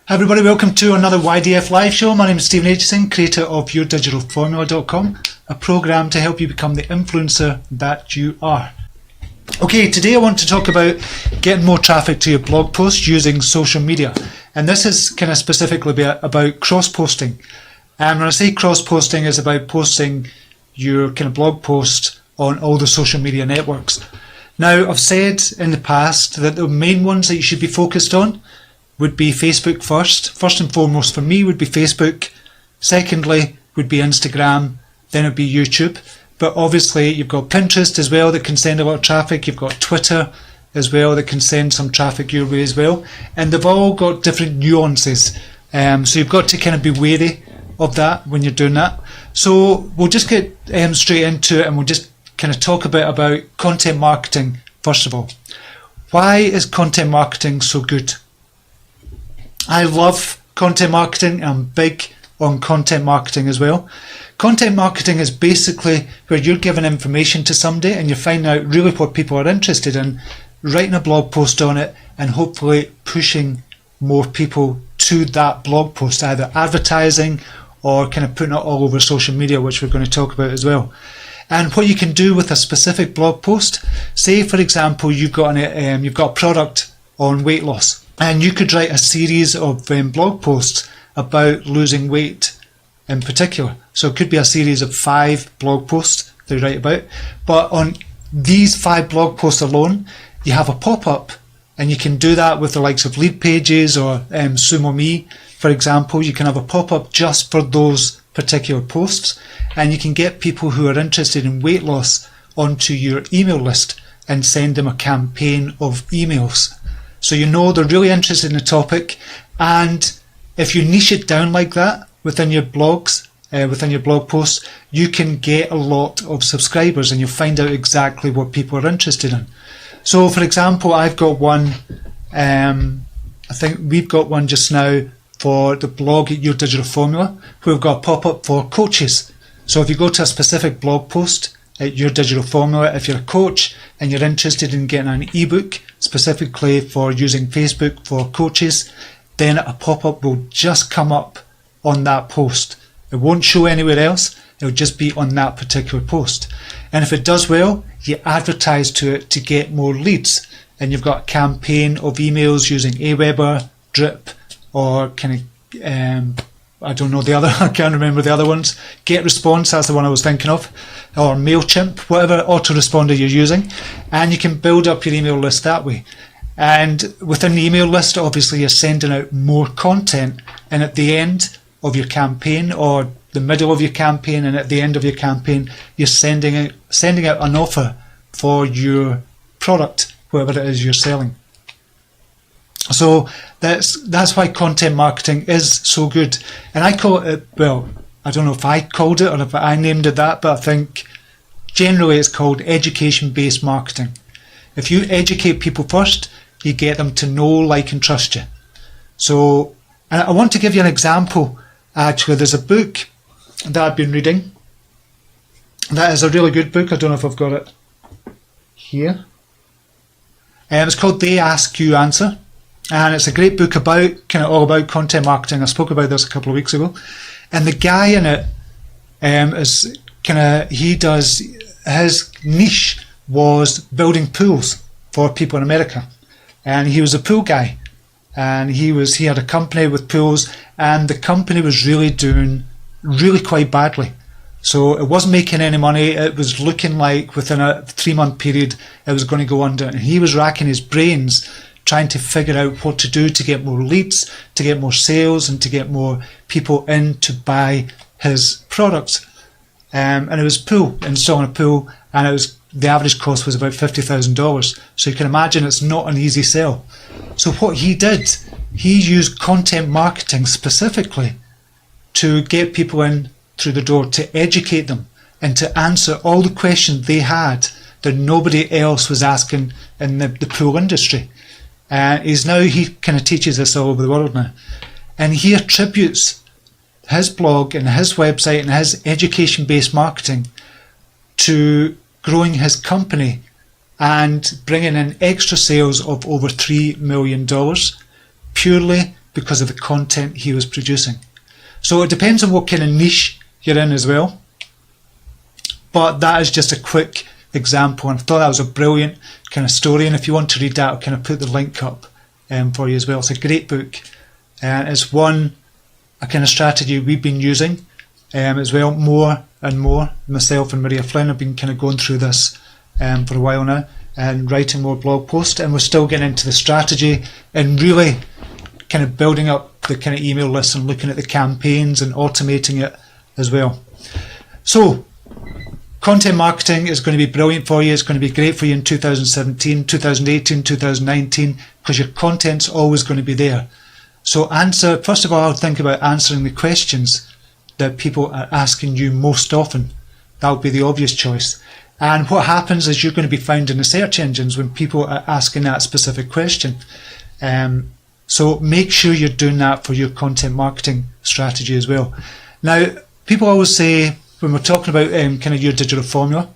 Hi everybody, welcome to another YDFLive show. My name is Stephen Aitchison, creator of YourDigitalFormula.com, a program to help you become the influencer that you are. Okay, today I want to talk about getting more traffic to your blog post using social media. And this is kind of specifically about cross-posting. And when I say cross-posting, it's about posting your kind of blog post on all the social media networks. Now, I've said in the past that the main ones that you should be focused on would be Facebook first. First and foremost for me would be Facebook. Secondly would be Instagram. Then it would be YouTube. But obviously you've got Pinterest as well that can send a lot of traffic. You've got Twitter as well that can send some traffic your way as well. And they've all got different nuances. So you've got to kind of be wary of that when you're doing that. So we'll just get straight into it and we'll just kind of talk a bit about content marketing first of all. Why is content marketing so good? I love content marketing. I'm big on content marketing as well. Content marketing is basically where you're giving information to somebody and you're finding out really what people are interested in, writing a blog post on it and hopefully pushing more people to that blog post, either advertising or kind of putting it all over social media, which we're going to talk about as well. And what you can do with a specific blog post, say for example you've got a product on weight loss, and you could write a series of blog posts about losing weight in particular. So it could be a series of 5 blog posts they write about, but on these 5 blog posts alone you have a pop-up, and you can do that with the likes of Lead Pages or SumoMe, for example. You can have a pop-up just for those particular posts, and you can get people who are interested in weight loss onto your email list and send them a campaign of emails. So you know they're really interested in the topic, and if you niche it down like that within your blogs, within your blog posts, you can get a lot of subscribers and you'll find out exactly what people are interested in. So for example, I've got one, I think we've got one just now for the blog at Your Digital Formula, where we've got a pop-up for coaches. So if you go to a specific blog post at Your Digital Formula, if you're a coach and you're interested in getting an ebook specifically for using Facebook for coaches, then a pop-up will just come up on that post. It won't show anywhere else, it'll just be on that particular post. And if it does well, you advertise to it to get more leads, and you've got a campaign of emails using Aweber, Drip, or kind of I don't know the other, I can't remember the other ones. GetResponse, that's the one I was thinking of, or MailChimp, whatever autoresponder you're using, and you can build up your email list that way. And within the email list, obviously you're sending out more content, and at the end of your campaign, or the middle of your campaign and at the end of your campaign, you're sending out an offer for your product, whatever it is you're selling. So that's why content marketing is so good. And I call it, well, I don't know if I called it or if I named it that, but I think generally it's called education-based marketing. If you educate people first, you get them to know, like and trust you. So, and I want to give you an example. Actually, there's a book that I've been reading that is a really good book. I don't know if I've got it here. It's called They Ask You Answer. And it's a great book about kind of all about content marketing. I spoke about this a couple of weeks ago, and the guy in it is kind of, he does, his niche was building pools for people in America, and he was a pool guy, and he had a company with pools, and the company was really doing quite badly. So it wasn't making any money. It was looking like within a 3-month period it was going to go under, and he was racking his brains trying to figure out what to do to get more leads, to get more sales, and to get more people in to buy his products. And it was installing a pool, and the average cost was about $50,000. So you can imagine it's not an easy sell. So what he did, he used content marketing specifically to get people in through the door, to educate them and to answer all the questions they had that nobody else was asking in the pool industry. He kind of teaches this all over the world now, and he attributes his blog and his website and his education-based marketing to growing his company and bringing in extra sales of over $3 million purely because of the content he was producing. So it depends on what kind of niche you're in as well. But that is just a quick example, and I thought that was a brilliant kind of story. And if you want to read that, I'll kind of put the link up for you as well. It's a great book, and it's a kind of strategy we've been using as well, more and more. Myself and Maria Flynn have been kind of going through this for a while now and writing more blog posts, and we're still getting into the strategy and really kind of building up the kind of email list and looking at the campaigns and automating it as well. So content marketing is going to be brilliant for you. It's going to be great for you in 2017, 2018, 2019, because your content's always going to be there. So first of all, think about answering the questions that people are asking you most often. That would be the obvious choice. And what happens is you're going to be found in the search engines when people are asking that specific question. So make sure you're doing that for your content marketing strategy as well. Now, people always say, when we're talking about kind of your digital formula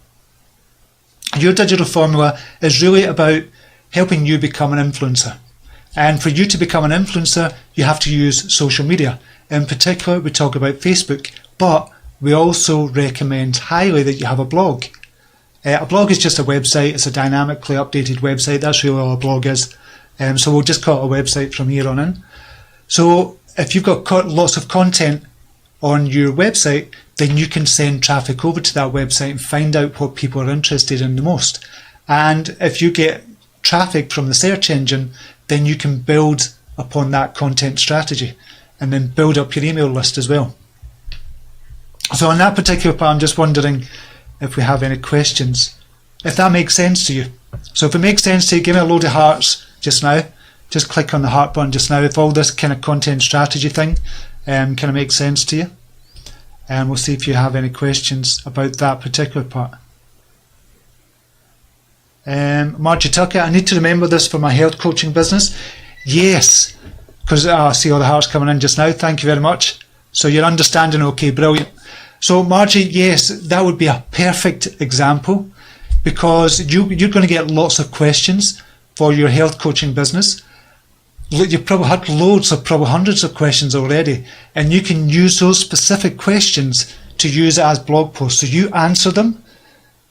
is really about helping you become an influencer. And for you to become an influencer, you have to use social media. In particular, we talk about Facebook, but we also recommend highly that you have a blog. A blog is just a website. It's a dynamically updated website. That's really all a blog is. So we'll just call it a website from here on in. So if you've got lots of content on your website, then you can send traffic over to that website and find out what people are interested in the most. And if you get traffic from the search engine, then you can build upon that content strategy and then build up your email list as well. So on that particular part, I'm just wondering if we have any questions, if that makes sense to you. So if it makes sense to you, give me a load of hearts just now. Just click on the heart button just now if all this kind of content strategy thing kind of makes sense to you. And we'll see if you have any questions about that particular part. Margie Tucker, I need to remember this for my health coaching business. Yes, because I see all the hearts coming in just now. Thank you very much. So you're understanding okay, brilliant. So Margie, yes, that would be a perfect example, because you're going to get lots of questions for your health coaching business. You've probably had loads of, probably hundreds of questions already, and you can use those specific questions to use it as blog posts. So you answer them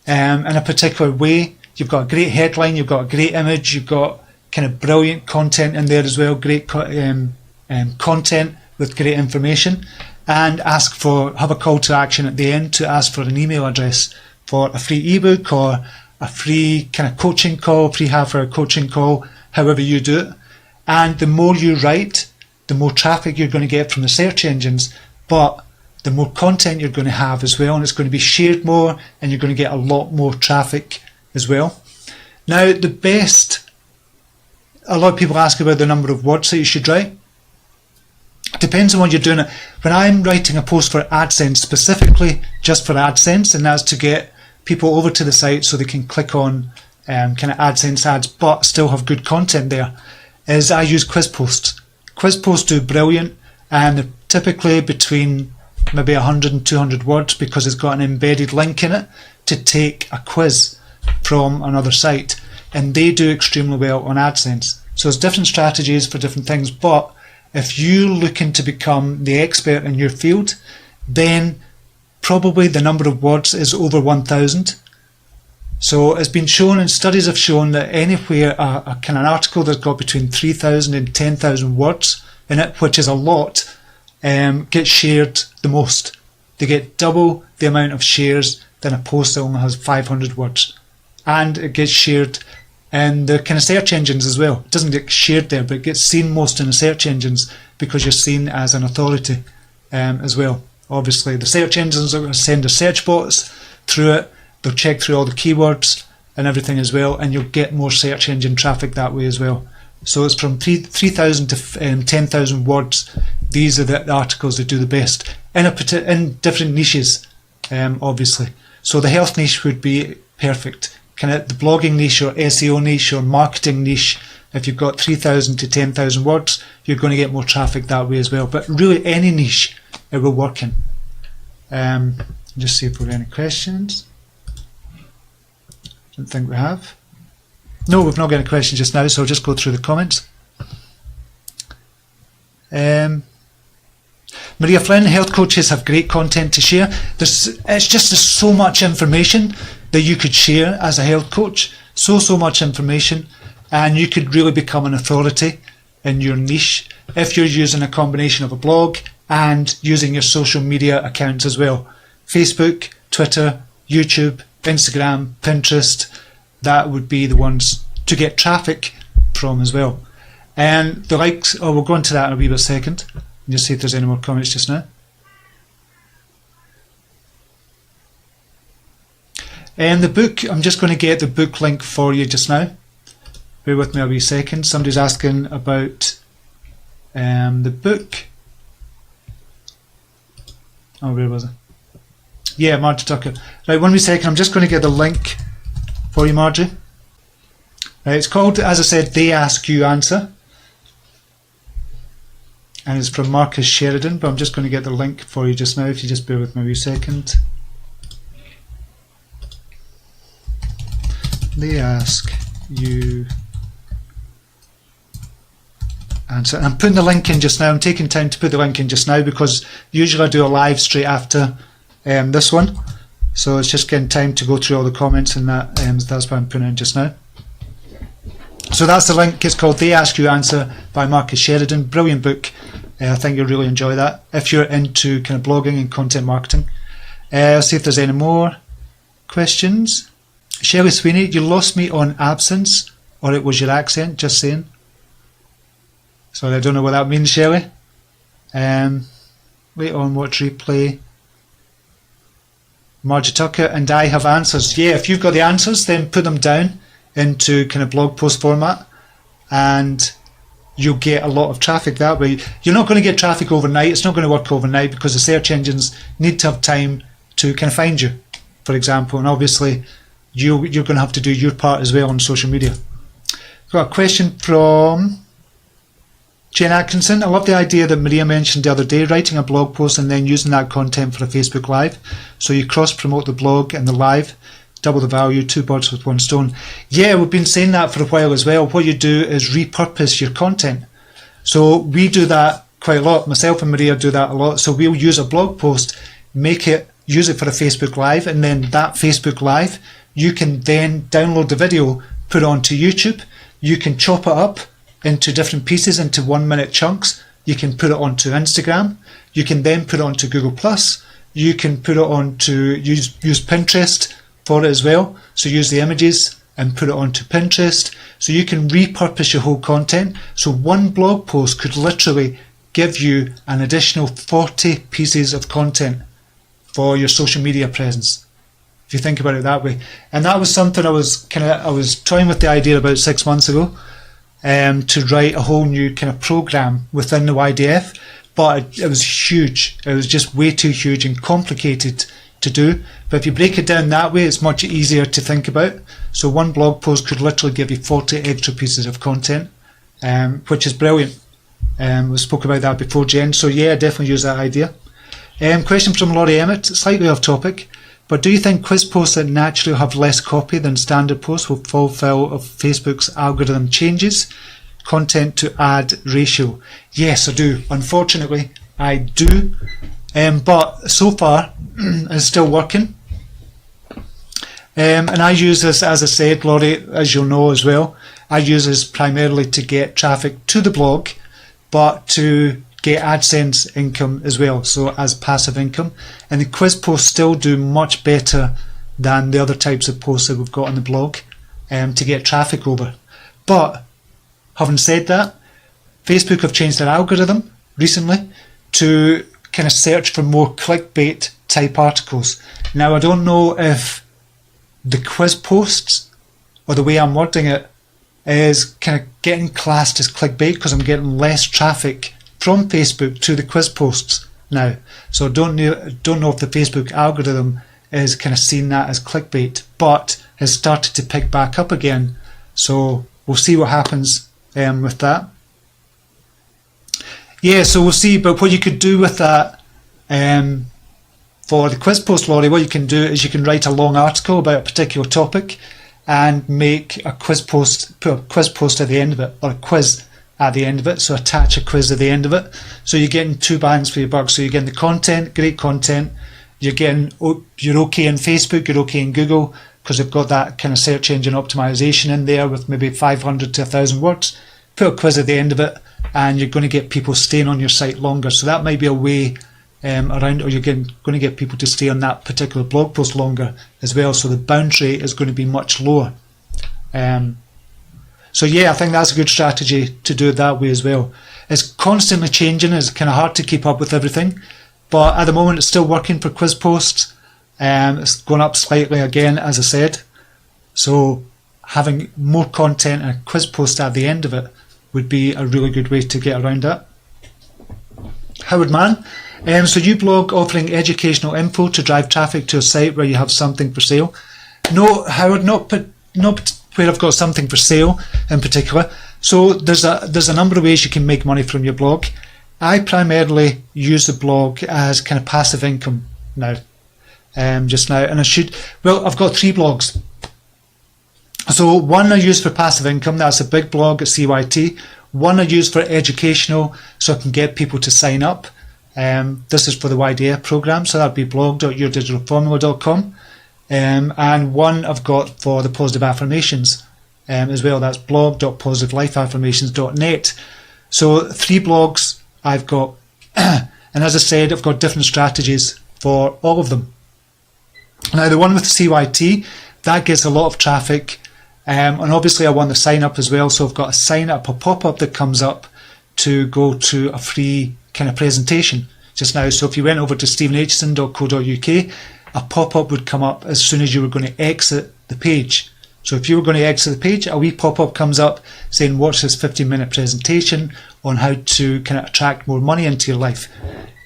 in a particular way. You've got a great headline, you've got a great image, you've got kind of brilliant content in there as well, great content with great information, and have a call to action at the end to ask for an email address for a free ebook or a free kind of coaching call, free half-hour coaching call, however you do it. And the more you write, the more traffic you're going to get from the search engines, but the more content you're going to have as well, and it's going to be shared more, and you're going to get a lot more traffic as well. Now, a lot of people ask about the number of words that you should write. It depends on what you're doing. When I'm writing a post for AdSense, specifically just for AdSense, and that's to get people over to the site so they can click on kind of AdSense ads but still have good content there, is I use quiz posts. Quiz posts do brilliant, and they're typically between maybe 100 and 200 words, because it's got an embedded link in it to take a quiz from another site, and they do extremely well on AdSense. So there's different strategies for different things, but if you're looking to become the expert in your field, then probably the number of words is over 1,000. So it's been shown, and studies have shown, that anywhere a kind of article that's got between 3,000 and 10,000 words in it, which is a lot, gets shared the most. They get double the amount of shares than a post that only has 500 words. And it gets shared in the kind of search engines as well. It doesn't get shared there, but it gets seen most in the search engines because you're seen as an authority as well. Obviously, the search engines are going to send their search bots through it. They'll check through all the keywords and everything as well, and you'll get more search engine traffic that way as well. So it's from 3,000 to 10,000 words. These are the articles that do the best in different niches, obviously. So the health niche would be perfect. Kind of the blogging niche or SEO niche or marketing niche, if you've got 3,000 to 10,000 words, you're going to get more traffic that way as well. But really, any niche it will work in. Just see if we have any questions. Don't think we have. No, we've not got any questions just now, so I'll just go through the comments. Maria Flynn, health coaches have great content to share. There's so much information that you could share as a health coach. So much information, and you could really become an authority in your niche if you're using a combination of a blog and using your social media accounts as well. Facebook, Twitter, YouTube, Instagram, Pinterest, that would be the ones to get traffic from as well. And the likes, we'll go into that in a wee bit second. Just see if there's any more comments just now. And the book, I'm just going to get the book link for you just now. Bear with me a wee second. Somebody's asking about the book. Oh, where was it? Yeah, Margie Tucker. Right, 1 wee second. I'm just going to get the link for you, Margie. Right, it's called, as I said, They Ask You Answer. And it's from Marcus Sheridan, but I'm just going to get the link for you just now, if you just bear with me a wee second. They Ask You Answer. And I'm putting the link in just now. I'm taking time to put the link in just now because usually I do a live straight after this one. So it's just getting time to go through all the comments and that. That's why I'm putting it in just now. So that's the link. It's called They Ask You Answer by Marcus Sheridan. Brilliant book. I think you'll really enjoy that if you're into kind of blogging and content marketing. I'll see if there's any more questions. Shelley Sweeney, you lost me on absence, or it was your accent, just saying. Sorry, I don't know what that means, Shelley. Wait on, watch replay. Margie Tucker, and I have answers. Yeah, if you've got the answers, then put them down into kind of blog post format, and you'll get a lot of traffic that way. You're not going to get traffic overnight. It's not going to work overnight because the search engines need to have time to kind of find you, for example, and obviously you're going to have to do your part as well on social media. Got a question from Jen Atkinson. I love the idea that Maria mentioned the other day, writing a blog post and then using that content for a Facebook Live. So you cross-promote the blog and the live, double the value, 2 birds with 1 stone. Yeah, we've been saying that for a while as well. What you do is repurpose your content. So we do that quite a lot. Myself and Maria do that a lot. So we'll use a blog post, use it for a Facebook Live, and then that Facebook Live, you can then download the video, put it onto YouTube. You can chop it up into different pieces, into 1-minute chunks. You can put it onto Instagram. You can then put it onto Google+. You can put it onto, use Pinterest for it as well. So use the images and put it onto Pinterest. So you can repurpose your whole content. So one blog post could literally give you an additional 40 pieces of content for your social media presence, if you think about it that way. And that was something I was toying with the idea about 6 months ago, to write a whole new kind of program within the YDF, but it was huge. It was just way too huge and complicated to do. But if you break it down that way, it's much easier to think about. So one blog post could literally give you 40 extra pieces of content, which is brilliant. We spoke about that before, Jen. So yeah, definitely use that idea. Question from Laurie Emmett, slightly off topic, but do you think quiz posts that naturally have less copy than standard posts will fall foul of Facebook's algorithm changes? Content to ad ratio. Yes, I do. Unfortunately, I do. But so far, it's still working. And I use this, as I said, Laurie, as you'll know as well, I use this primarily to get traffic to the blog, but to get AdSense income as well, so as passive income. And the quiz posts still do much better than the other types of posts that we've got on the blog to get traffic over. But having said that, Facebook have changed their algorithm recently to kind of search for more clickbait type articles. Now, I don't know if the quiz posts, or the way I'm wording it, is kind of getting classed as clickbait because I'm getting less traffic from Facebook to the quiz posts now. So don't know if the Facebook algorithm is kind of seeing that as clickbait, but has started to pick back up again. So we'll see what happens with that. Yeah, so we'll see. But what you could do with that, for the quiz post, Laurie, what you can do is you can write a long article about a particular topic and make a quiz post, put a quiz post at the end of it, or a quiz at the end of it, so attach a quiz at the end of it. So you're getting two bangs for your buck. So you're getting the content, great content. You're okay in Facebook, you're okay in Google, because they've got that kind of search engine optimization in there with maybe 500 to 1,000 words. Put a quiz at the end of it, and you're going to get people staying on your site longer. So that might be a way around, or you're going to get people to stay on that particular blog post longer as well. So the bounce rate is going to be much lower. So yeah, I think that's a good strategy to do it that way as well. It's constantly changing. It's kind of hard to keep up with everything. But at the moment, it's still working for quiz posts. It's gone up slightly again, as I said. So having more content and a quiz post at the end of it would be a really good way to get around that. Howard Mann. So you blog offering educational info to drive traffic to a site where you have something for sale. No, Howard, not where I've got something for sale in particular. So there's a number of ways you can make money from your blog. I primarily use the blog as kind of passive income now, just now, and I've got 3 blogs. So one I use for passive income, that's a big blog at CYT. One I use for educational, so I can get people to sign up. This is for the YDF program, so that'd be blog.yourdigitalformula.com. And one I've got for the positive affirmations as well. That's blog.positivelifeaffirmations.net. So 3 blogs I've got, and as I said, I've got different strategies for all of them. Now the one with CYT, that gets a lot of traffic, and obviously I want the sign up as well. So I've got a sign up, a pop-up that comes up to go to a free kind of presentation just now. So if you went over to stephenaitchison.co.uk, a pop-up would come up as soon as you were going to exit the page. So if you were going to exit the page, a wee pop-up comes up saying watch this 15-minute presentation on how to kind of attract more money into your life.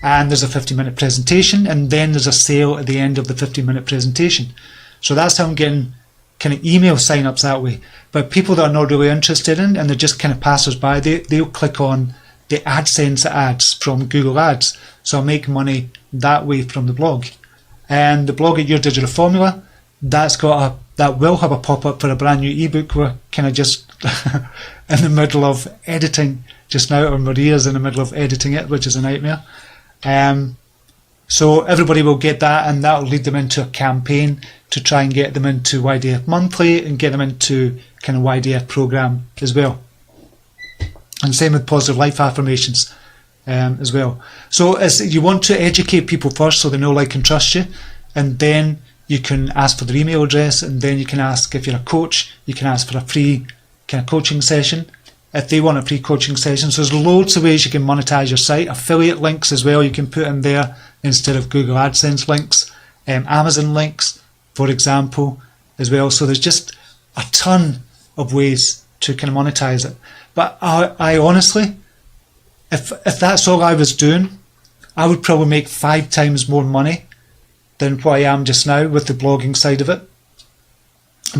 And there's a 15-minute presentation, and then there's a sale at the end of the 15-minute presentation. So that's how I'm getting kind of email sign-ups that way. But people that are not really interested in, and they're just kind of passers-by, they'll click on the AdSense ads from Google Ads. So I'll make money that way from the blog. And the blog at Your Digital Formula, that will have a pop-up for a brand new ebook. We're kind of just in the middle of editing just now, or Maria's in the middle of editing it, which is a nightmare. So everybody will get that, and that will lead them into a campaign to try and get them into YDF Monthly and get them into kind of YDF program as well. And same with positive life affirmations as well. So you want to educate people first so they know, like, and trust you, and then you can ask for their email address, and then you can ask, if you're a coach, you can ask for a free kind of coaching session if they want a free coaching session. So there's loads of ways you can monetize your site. Affiliate links as well you can put in there instead of Google AdSense links. Amazon links, for example, as well. So there's just a ton of ways to kind of monetize it. But I honestly, if that's all I was doing, I would probably make 5 times more money than what I am just now with the blogging side of it.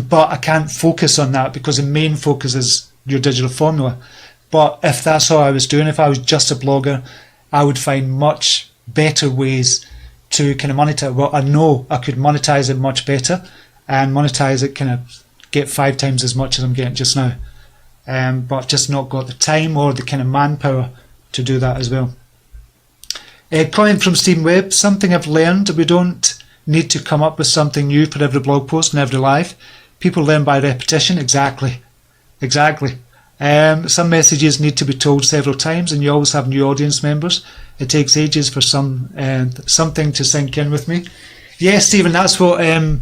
But I can't focus on that because the main focus is Your Digital Formula. But if that's all I was doing, if I was just a blogger, I would find much better ways to kind of monetize. Well, I know I could monetize it much better and monetize it, kind of get 5 times as much as I'm getting just now. But I've just not got the time or the kind of manpower to do that as well. Comment from Stephen Webb. Something I've learned, we don't need to come up with something new for every blog post and every live. People learn by repetition. Exactly. Some messages need to be told several times, and you always have new audience members. It takes ages for something to sink in with me. Yeah, Stephen, that's what I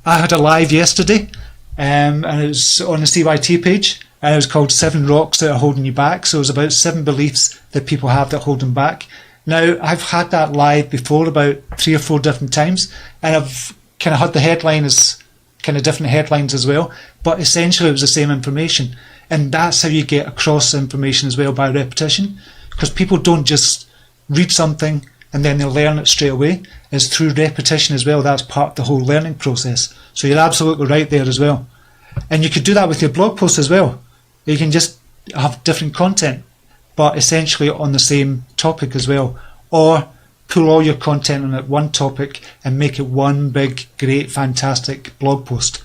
had a live yesterday, and it was on the CYT page, and it was called 7 Rocks That Are Holding You Back. So it was about 7 beliefs that people have that hold them back. Now, I've had that live before about 3 or 4 different times, and I've kind of had the headline as kind of different headlines as well, but essentially it was the same information. And that's how you get across information as well, by repetition, because people don't just read something and then they'll learn it straight away. It's through repetition as well. That's part of the whole learning process. So you're absolutely right there as well. And you could do that with your blog post as well. You can just have different content, but essentially on the same topic as well, or pull all your content on that one topic and make it one big, great, fantastic blog post.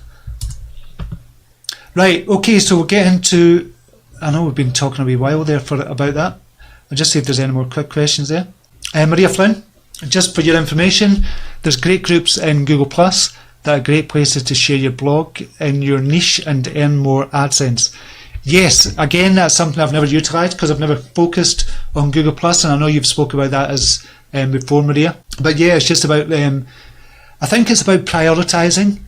Right, okay, so we'll get into I know we've been talking a wee while there about that. I'll just see if there's any more quick questions there. Maria Flynn, just for your information, there's great groups in Google Plus that are great places to share your blog in your niche and earn more AdSense. Yes, again, that's something I've never utilised because I've never focused on Google Plus, and I know you've spoke about that as before, Maria. But yeah, it's just about, I think it's about prioritising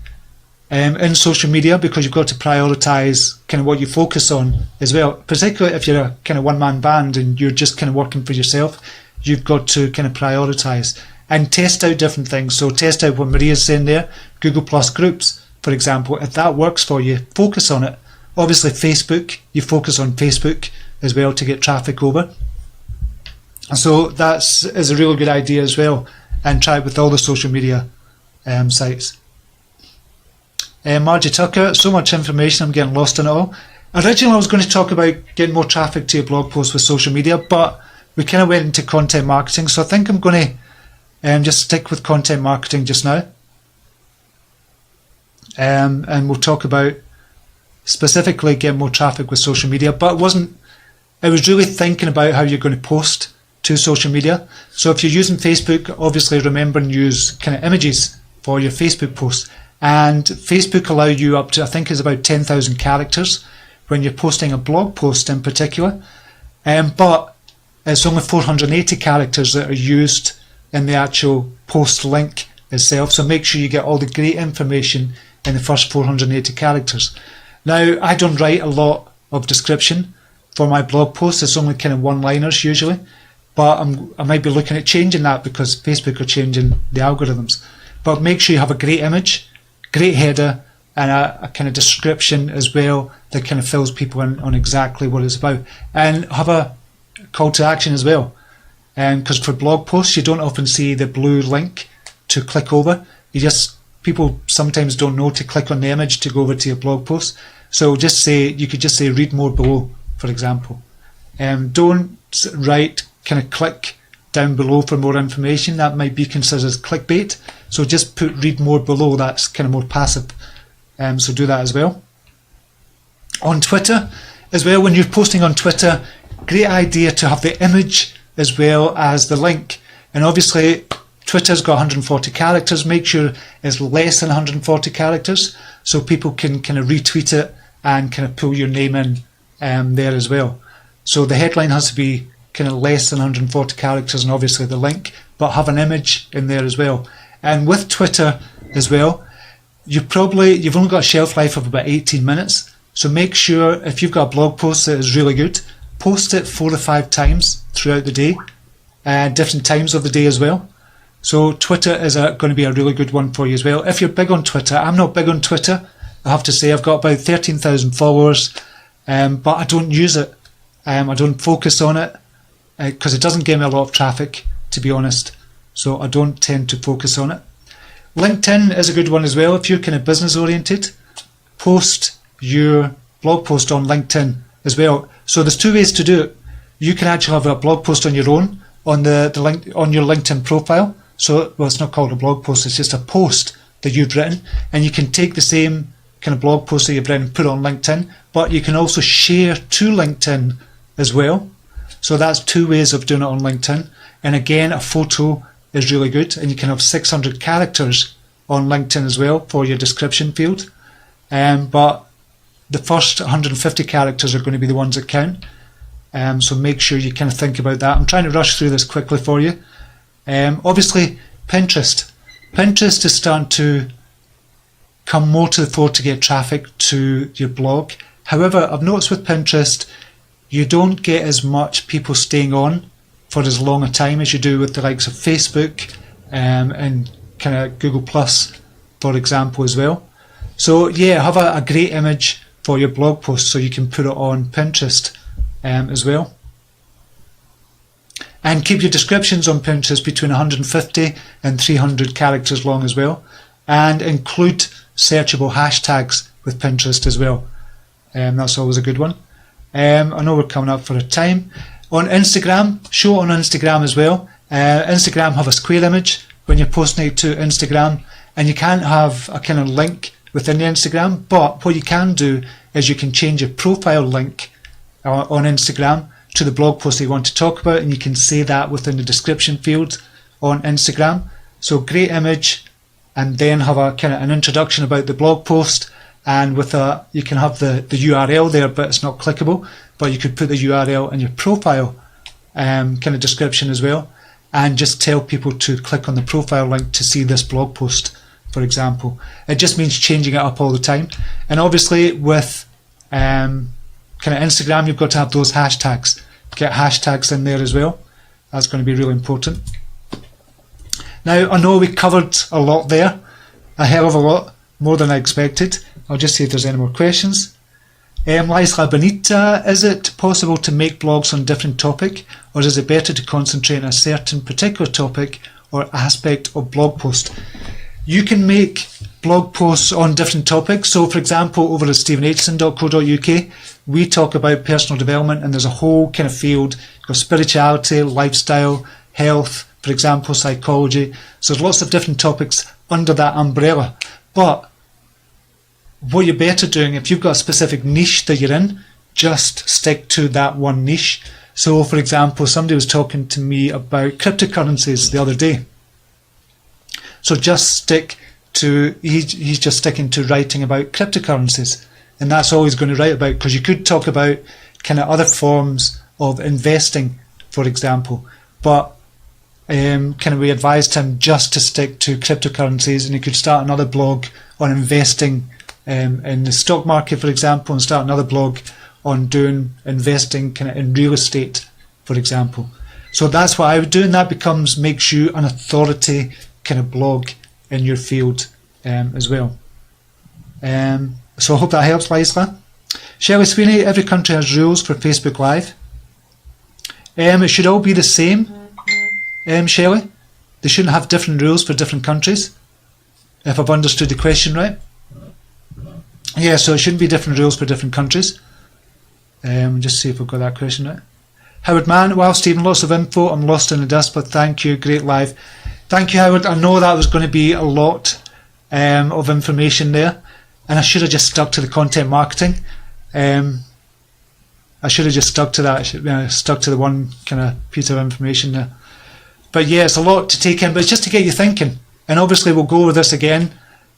in social media, because you've got to prioritise kind of what you focus on as well. Particularly if you're a kind of one-man band and you're just kind of working for yourself, you've got to kind of prioritise and test out different things. So test out what Maria's saying there, Google Plus groups, for example. If that works for you, focus on it. Obviously Facebook, you focus on Facebook as well to get traffic over. So that's is a really good idea as well, and try it with all the social media sites. Margie Tucker, so much information, I'm getting lost in it all. Originally I was going to talk about getting more traffic to your blog post with social media, but we kind of went into content marketing, so I think I'm going to just stick with content marketing just now. And we'll talk about specifically getting more traffic with social media, but it was really thinking about how you're going to post to social media. So if you're using Facebook, obviously remember and use kind of images for your Facebook posts. And Facebook allow you up to, I think it's about 10,000 characters when you're posting a blog post in particular. But it's only 480 characters that are used in the actual post link itself. So make sure you get all the great information in the first 480 characters. Now, I don't write a lot of description for my blog posts. It's only kind of one-liners usually. But I might be looking at changing that because Facebook are changing the algorithms. But make sure you have a great image, great header, and a kind of description as well that kind of fills people in on exactly what it's about. And have a call to action as well. Because for blog posts, you don't often see the blue link to click over. People sometimes don't know to click on the image to go over to your blog post. So you could just say read more below, for example. Don't write kind of click down below for more information. That might be considered clickbait. So just put read more below. That's kind of more passive. So do that as well. On Twitter as well, when you're posting on Twitter, great idea to have the image as well as the link. And obviously Twitter's got 140 characters. Make sure it's less than 140 characters so people can kind of retweet it and kind of pull your name in there as well. So the headline has to be kind of less than 140 characters, and obviously the link, but have an image in there as well. And with Twitter as well, you've only got a shelf life of about 18 minutes. So make sure if you've got a blog post that is really good, post it 4 or 5 times throughout the day, different times of the day as well. So Twitter is going to be a really good one for you as well. If you're big on Twitter, I'm not big on Twitter. I have to say I've got about 13,000 followers, but I don't use it. I don't focus on it because it doesn't give me a lot of traffic, to be honest. So I don't tend to focus on it. LinkedIn is a good one as well. If you're kind of business oriented, post your blog post on LinkedIn as well. So there's 2 ways to do it. You can actually have a blog post on your own on the link on your LinkedIn profile. So, well, it's not called a blog post, it's just a post that you've written, and you can take the same kind of blog post that you've written and put it on LinkedIn, but you can also share to LinkedIn as well. So that's 2 ways of doing it on LinkedIn. And again, a photo is really good, and you can have 600 characters on LinkedIn as well for your description field. But the first 150 characters are going to be the ones that count. So make sure you kind of think about that. I'm trying to rush through this quickly for you. Obviously, Pinterest. Pinterest is starting to come more to the fore to get traffic to your blog. However, I've noticed with Pinterest, you don't get as much people staying on for as long a time as you do with the likes of Facebook and kind of Google Plus, for example, as well. So yeah, have a great image for your blog post so you can put it on Pinterest as well. And keep your descriptions on Pinterest between 150 and 300 characters long as well. And include searchable hashtags with Pinterest as well. That's always a good one. I know we're coming up for a time. On Instagram, show it on Instagram as well. Instagram have a square image when you're posting it to Instagram, and you can't have a kind of link within the Instagram, but what you can do is you can change your profile link on Instagram to the blog post that you want to talk about, and you can say that within the description field on Instagram. So great image, and then have a kind of an introduction about the blog post, and with you can have the URL there, but it's not clickable, but you could put the URL in your profile kind of description as well, and just tell people to click on the profile link to see this blog post, for example. It just means changing it up all the time. And obviously with kind of Instagram, you've got to have those hashtags. Get hashtags in there as well. That's going to be really important. Now, I know we covered a lot there, a hell of a lot, more than I expected. I'll just see if there's any more questions. Laisla Benita, is it possible to make blogs on a different topic, or is it better to concentrate on a certain particular topic or aspect of blog post? You can make blog posts on different topics. So for example, over at stephenaitchison.co.uk, we talk about personal development, and there's a whole kind of field, got spirituality, lifestyle, health, for example, psychology. So there's lots of different topics under that umbrella. But what you're better doing, if you've got a specific niche that you're in, just stick to that one niche. So for example, somebody was talking to me about cryptocurrencies the other day. So just stick to, he's just sticking to writing about cryptocurrencies, and that's all he's going to write about, because you could talk about kind of other forms of investing, for example, but kind of we advised him just to stick to cryptocurrencies, and he could start another blog on investing in the stock market, for example, and start another blog on doing investing kind of in real estate, for example. So that's what I would do, and that makes you an authority kind of blog in your field as well. So I hope that helps, Laisla. Shelley Sweeney, every country has rules for Facebook Live. It should all be the same, Shelley. They shouldn't have different rules for different countries, if I've understood the question right. Yeah, so it shouldn't be different rules for different countries. Just see if we've got that question right. Howard Mann, wow, Stephen, lots of info. I'm lost in the dust, but thank you. Great live. Thank you, Howard. I know that was going to be a lot of information there, and I should have just stuck to the content marketing. I should have just stuck to that. I should have stuck to the one kind of piece of information there. But yeah, it's a lot to take in, but it's just to get you thinking. And obviously we'll go over this again,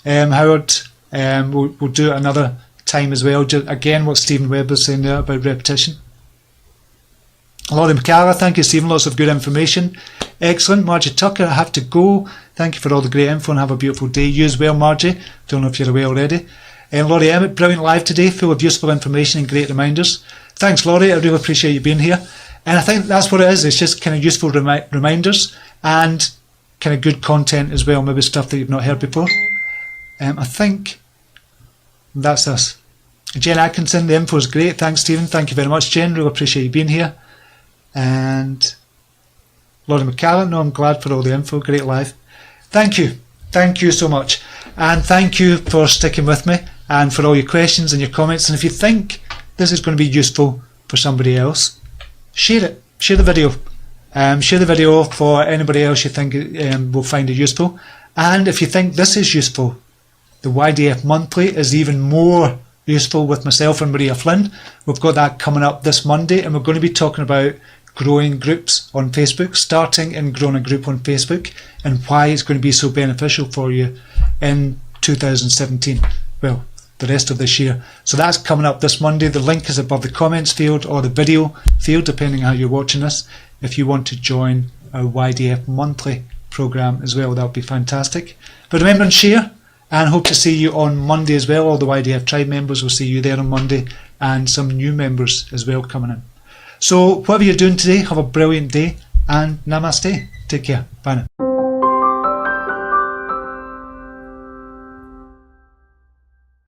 Howard. We'll do it another time as well. Just, again, what Stephen Webb was saying there about repetition. Laurie McCalla, thank you, Stephen. Lots of good information. Excellent. Margie Tucker, I have to go. Thank you for all the great info and have a beautiful day. You as well, Margie. Don't know if you're away already. Laurie Emmett, brilliant live today, full of useful information and great reminders. Thanks, Laurie. I really appreciate you being here. And I think that's what it is. It's just kind of useful reminders and kind of good content as well, maybe stuff that you've not heard before. I think that's us. Jen Atkinson, the info is great. Thanks, Stephen. Thank you very much, Jen. Really appreciate you being here. And Laurie McCallan, no, I'm glad for all the info. Great live. Thank you. Thank you so much. And thank you for sticking with me and for all your questions and your comments. And if you think this is going to be useful for somebody else, share it. Share the video. Share the video for anybody else you think will find it useful. And if you think this is useful, the YDF Monthly is even more useful with myself and Maria Flynn. We've got that coming up this Monday, and we're going to be talking about growing groups on Facebook, starting and growing a group on Facebook, and why it's going to be so beneficial for you in 2017. Well, the rest of this year. So that's coming up this Monday. The link is above the comments field or the video field, depending on how you're watching this. If you want to join our YDF Monthly program as well, that would be fantastic. But remember and share, and hope to see you on Monday as well. All the YDF Tribe members will see you there on Monday, and some new members as well coming in. So whatever you're doing today, have a brilliant day, and namaste. Take care. Bye now.